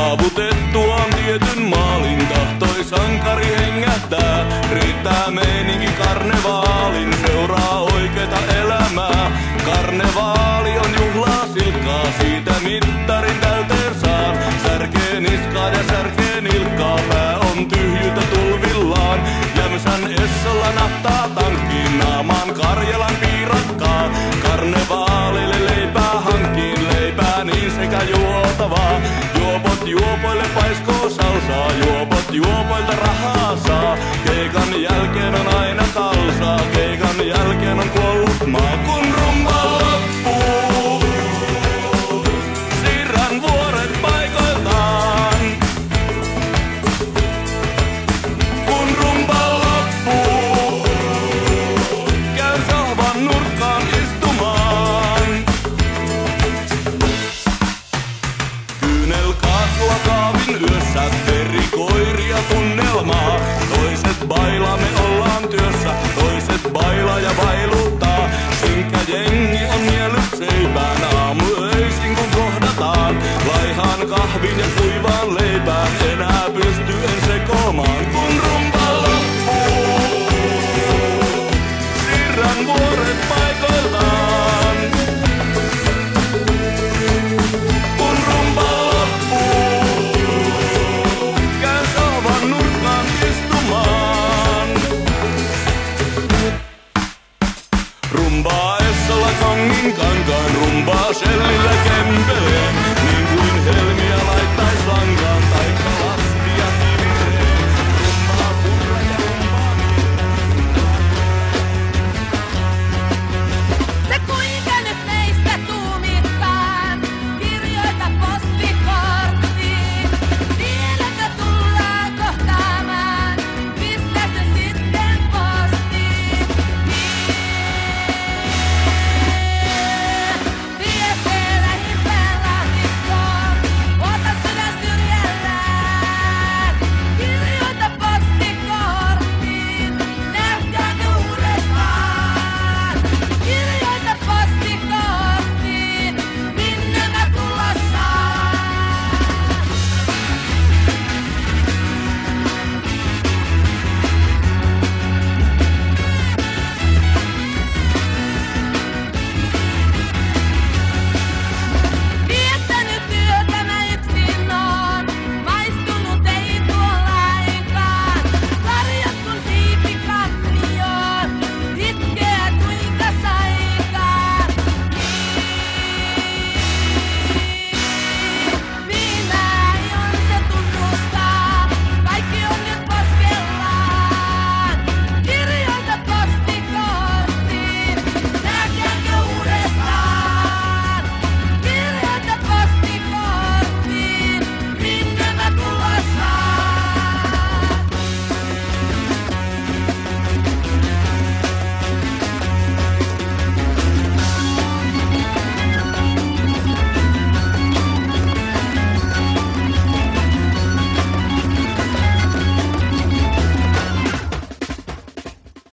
Saavutettu on tietyn maalin, tahtoi sankari hengähtää. Riittää meininki karnevaalin, seuraa oikeeta elämää. Karnevaali on juhlaa silkkaa, siitä mittarin täyteen saan. Särkee niskaa ja särkee nilkkaa, pää on tyhjytä tulvillaan. Jämsän Essolla nahtaa tankkiin, naamaan Karjalan piirakkaa. Karnevaalille leipää hankkiin, leipää niin sekä juotavaa. Juopot juopoille paiskoo salsaa, juopot juopoilta rahaa saa. Keikan jälkeen on aina kalsaa, keikan jälkeen on kuollut maa. Kun rumba loppuu, siirrän vuoret paikoiltaan. Kun rumba loppuu, käyn sohvan nurkkaan istumaan. Kyynelkaasua kaavin yössä, verikoiria tunnelmaa. Toiset bailaa, me ollaan työssä, toiset bailaa ja bailuttaa. Synkkä jengi on niellyt seipään, aamuöisin kun kohdataan. Laihaan kahvin ja